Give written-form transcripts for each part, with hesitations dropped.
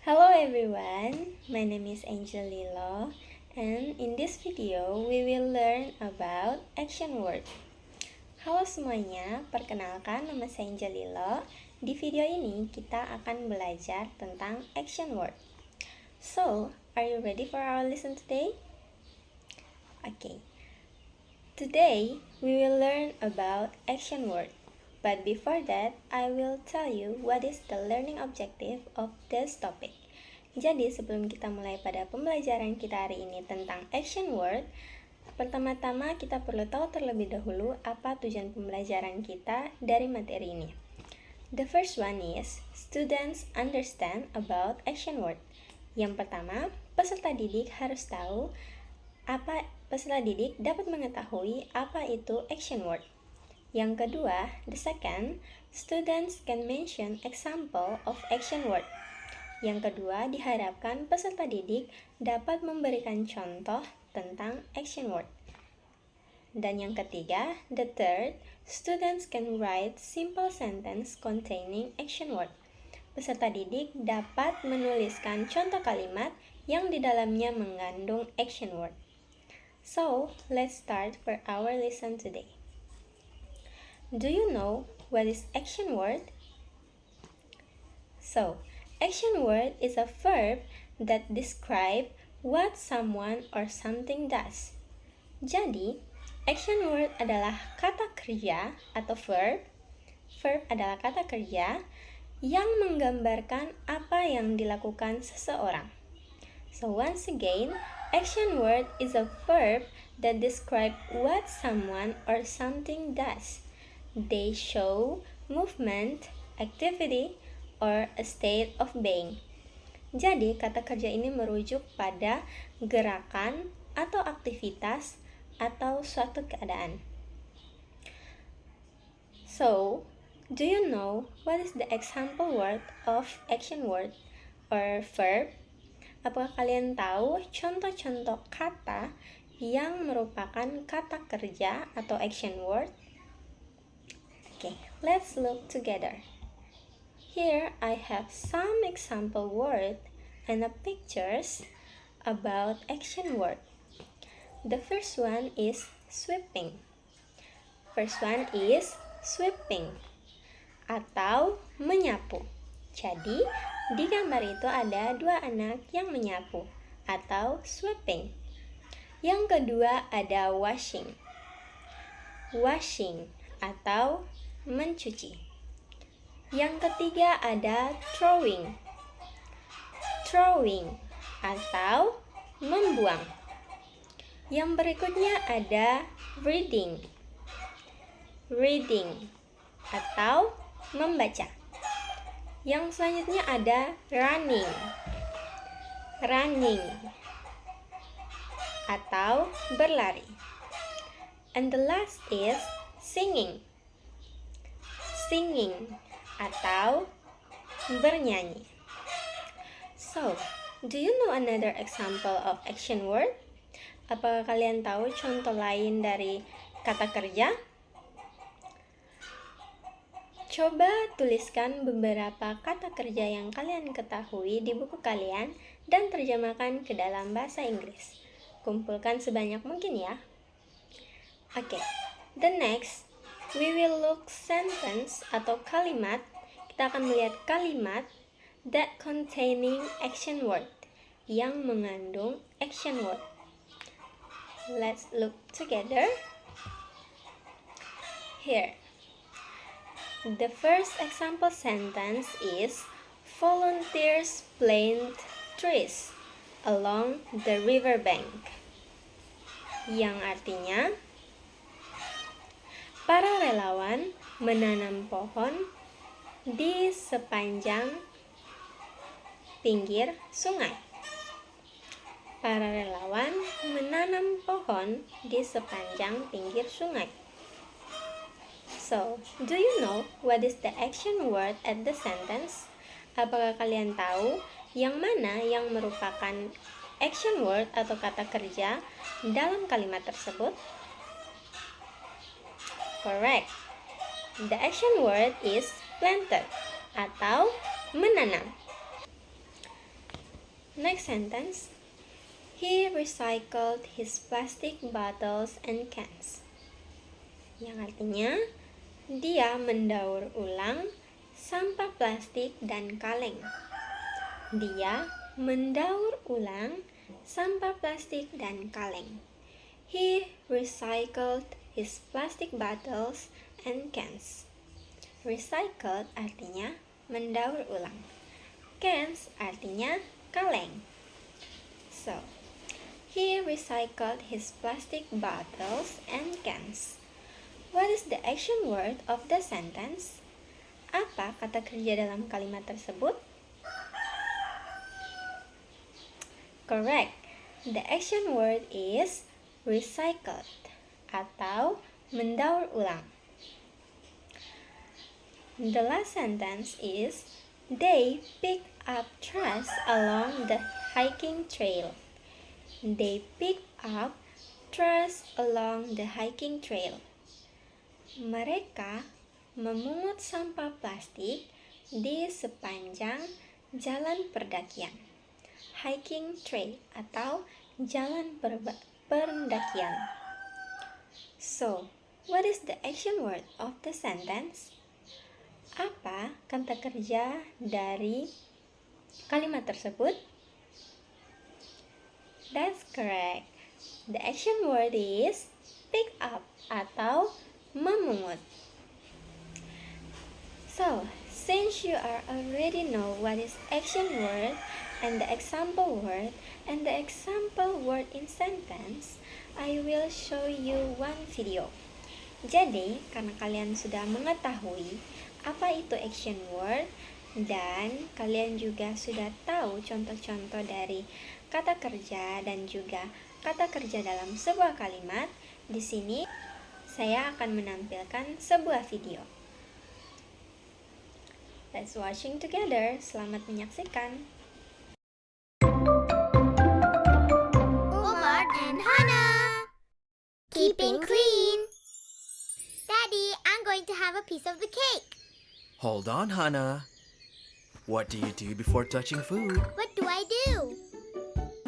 Hello everyone, my name is Angel Lilo, and in this video we will learn about action word. Halo semuanya, perkenalkan nama saya Angel Lilo. Di video ini kita akan belajar tentang action word. So, are you ready for our lesson today? Okay. Today we will learn about action word. But before that, I will tell you what is the learning objective of this topic. Jadi sebelum kita mulai pada pembelajaran kita hari ini tentang action word, pertama-tama kita perlu tahu terlebih dahulu apa tujuan pembelajaran kita dari materi ini. The first one is, students understand about action word. Yang pertama, peserta didik harus tahu peserta didik dapat mengetahui apa itu action word. Yang kedua, the second, students can mention example of action word. Yang kedua, diharapkan peserta didik dapat memberikan contoh tentang action word. Dan yang ketiga, the third, students can write simple sentence containing action word. Peserta didik dapat menuliskan contoh kalimat yang di dalamnya mengandung action word. So, let's start for our lesson today. Do you know what is action word? So, action word is a verb that describe what someone or something does. Jadi, action word adalah kata kerja atau verb. Verb adalah kata kerja yang menggambarkan apa yang dilakukan seseorang. So, once again, action word is a verb that describe what someone or something does. They show movement, activity, or a state of being. Jadi, kata kerja ini merujuk pada gerakan atau aktivitas atau suatu keadaan. So, do you know what is the example word of action word or verb? Apakah kalian tahu contoh-contoh kata yang merupakan kata kerja atau action word? Okay, let's look together. Here I have some example word and pictures about action word. The first one is sweeping. First one is sweeping atau menyapu. Jadi, di gambar itu ada dua anak yang menyapu atau sweeping. Yang kedua ada washing. Washing atau mencuci. Yang ketiga ada throwing. Throwing atau membuang. Yang berikutnya ada reading. Reading atau membaca. Yang selanjutnya ada running. Running atau berlari. And the last is singing. Singing atau bernyanyi. So, do you know another example of action word? Apakah kalian tahu contoh lain dari kata kerja? Coba tuliskan beberapa kata kerja yang kalian ketahui di buku kalian dan terjemahkan ke dalam bahasa Inggris. Kumpulkan sebanyak mungkin ya. Okay, the next we will look sentence atau kalimat. Kita akan melihat kalimat that containing action word, yang mengandung action word. Let's look together. Here. The first example sentence is volunteers plant trees along the river bank. Yang artinya para relawan menanam pohon di sepanjang pinggir sungai. Para relawan menanam pohon di sepanjang pinggir sungai. So, do you know what is the action word at the sentence? Apakah kalian tahu yang mana yang merupakan action word atau kata kerja dalam kalimat tersebut? Correct. The action word is planted atau menanam. Next sentence. He recycled his plastic bottles and cans. Yang artinya, dia mendaur ulang sampah plastik dan kaleng. Dia mendaur ulang sampah plastik dan kaleng. He recycled his plastic bottles and cans. Recycled artinya mendaur ulang. Cans artinya kaleng. So, he recycled his plastic bottles and cans. What is the action word of the sentence? Apa kata kerja dalam kalimat tersebut? Correct. The action word is recycled atau mendaur ulang. The last sentence is they pick up trash along the hiking trail. They pick up trash along the hiking trail. Mereka memungut sampah plastik di sepanjang jalan pendakian. Hiking trail atau jalan pendakian. So, what is the action word of the sentence? Apa kata kerja dari kalimat tersebut? That's correct. The action word is pick up atau memungut. So, since you already know what is action word and the example word in sentence, I will show you one video. Jadi, karena kalian sudah mengetahui apa itu action word dan kalian juga sudah tahu contoh-contoh dari kata kerja dan juga kata kerja dalam sebuah kalimat, di sini saya akan menampilkan sebuah video. Let's watching together. Selamat menyaksikan. Omar and Hannah, keeping clean. Daddy, I'm going to have a piece of the cake. Hold on, Hannah. What do you do before touching food? What do I do?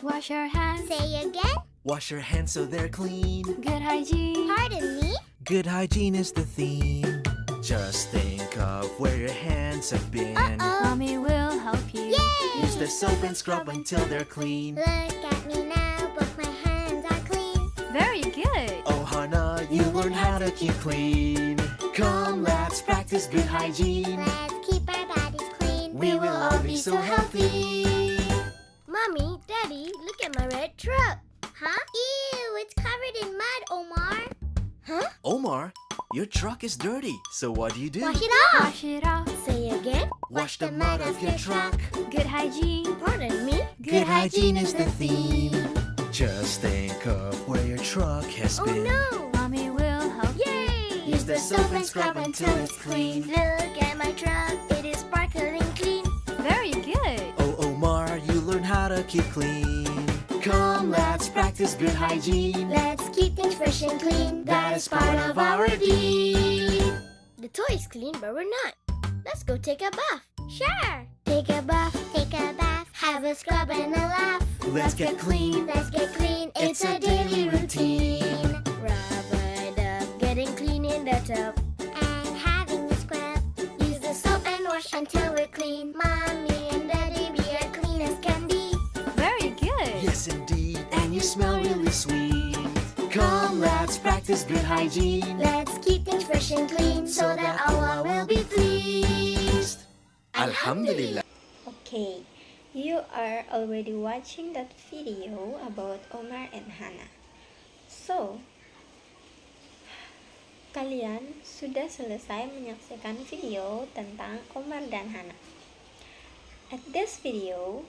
Wash your hands. Say again. Wash your hands so they're clean. Good hygiene. Pardon me? Good hygiene is the theme. Just think of where your hands have been. Uh-oh. Mommy will help you. Yay! Use the soap and scrub until they're clean. Look at me now, both my hands are clean. Very good. Oh, Hannah, you learn how to keep clean. Come, let's practice good hygiene. Let's keep our bodies clean. We will all be so healthy. Mommy, Daddy, look at my red truck. Huh? Ew, it's covered in mud, Omar. Huh? Omar, your truck is dirty, so what do you do? Wash it off. Wash it off. Say again. Wash the mud off your truck. Good hygiene. Pardon me? Good hygiene is the theme. Just think of where your truck has Oh been. no! Mommy will help you. Yay! Use the soap and scrub until it's clean. Look at my truck, it is sparkling clean. Very good. Oh, Omar, you learn how to keep clean. Come, let's practice good hygiene. Let's keep things fresh and clean. That is part of our deed. The toy is clean, but we're not. Let's go take a bath. Sure. Take a bath, have a scrub and a laugh. Let's get clean. Let's get clean. It's a daily routine. Rub it up, getting clean in the tub. And having a scrub. Use the soap and wash until we're clean. Mommy and Daddy be as clean as can be. Very good. Yes, indeed, and you smell really sweet. Come, let's practice good hygiene. Let's keep things fresh and clean so that Allah will be pleased. Alhamdulillah. Okay, you are already watching that video about Omar and Hannah. So, kalian sudah selesai menyaksikan video tentang Omar dan Hannah. At this video,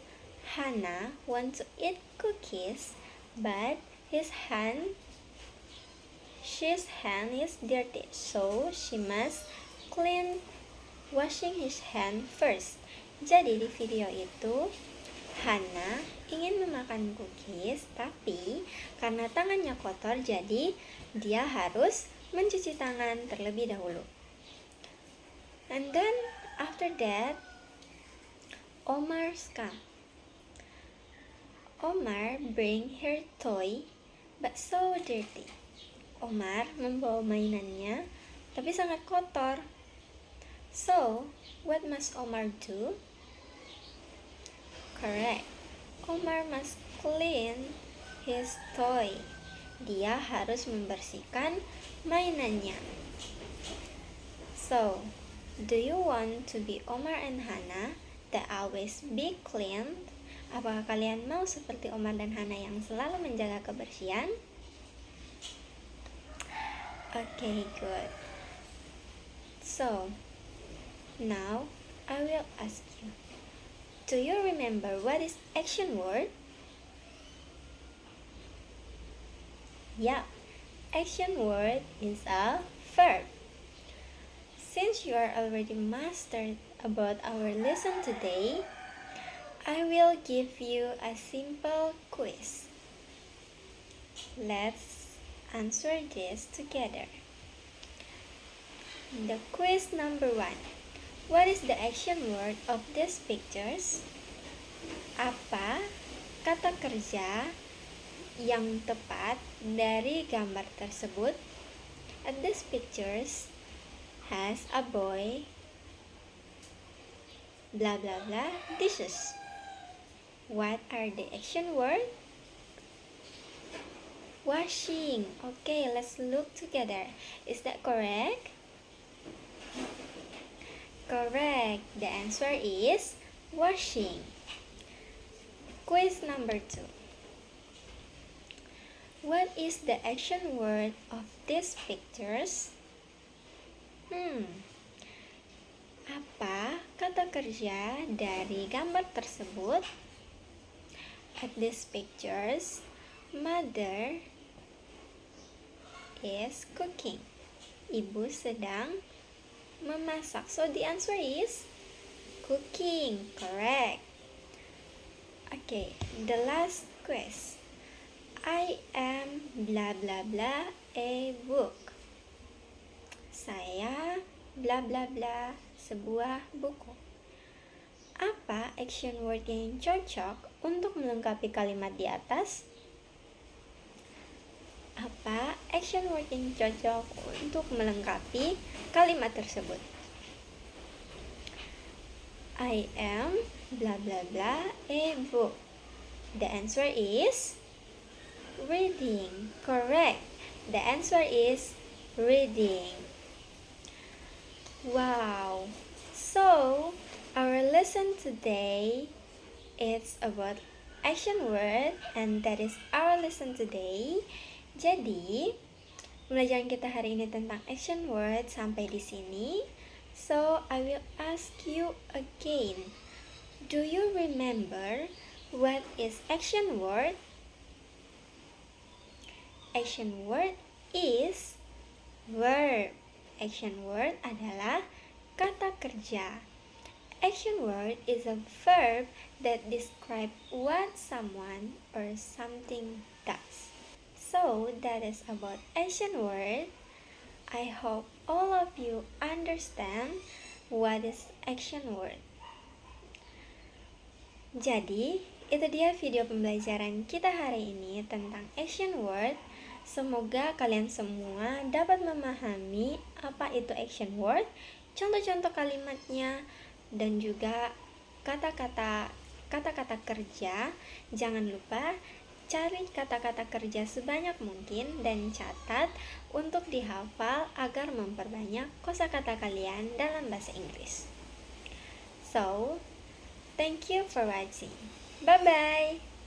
Hannah wants to eat cookies, but his hand is dirty, so she must clean washing his hand first. Jadi di video itu Hannah ingin memakan cookies, tapi karena tangannya kotor jadi dia harus mencuci tangan terlebih dahulu. And then after that Omar's come. Omar bring her toy but so dirty. Omar membawa mainannya tapi sangat kotor. So, what must Omar do? Correct. Omar must clean his toy. Dia harus membersihkan mainannya. So, do you want to be Omar and Hana that always be clean? Apakah kalian mau seperti Omar dan Hana yang selalu menjaga kebersihan? Okay, good. So, now I will ask you, do you remember what is action word? Yeah, action word is a verb. Since you are already mastered about our lesson today, I will give you a simple quiz. Let's answer this together. The quiz number 1. What is the action word of these pictures? Apa kata kerja yang tepat dari gambar tersebut? And these pictures has a boy blah blah blah dishes. What are the action word? Washing. Okay, let's look together. Is that correct? Correct. The answer is washing. Quiz number 2. What is the action word of these pictures? Apa kata kerja dari gambar tersebut? At these pictures, mother is cooking. Ibu sedang memasak. So the answer is cooking. Correct. Okay, the last quiz. I am blah blah blah a book. Saya blah blah blah sebuah buku. Apa action word yang cocok untuk melengkapi kalimat di atas? Apa action word yang cocok untuk melengkapi kalimat tersebut? I am blah blah blah a book. The answer is reading. Correct. The answer is reading. Wow. So, our lesson today is about action word and that is our lesson today. Jadi, pembelajaran kita hari ini tentang action word sampai di sini. So, I will ask you again. Do you remember what is action word? Action word is verb. Action word adalah kata kerja. Action word is a verb that describe what someone or something does. So that is about action word. I hope all of you understand what is action word. Jadi, itu dia video pembelajaran kita hari ini tentang action word. Semoga kalian semua dapat memahami apa itu action word, contoh-contoh kalimatnya, dan juga kata-kata kerja. Jangan lupa cari kata-kata kerja sebanyak mungkin dan catat untuk dihafal agar memperbanyak kosakata kalian dalam bahasa Inggris. So, thank you for watching. Bye-bye!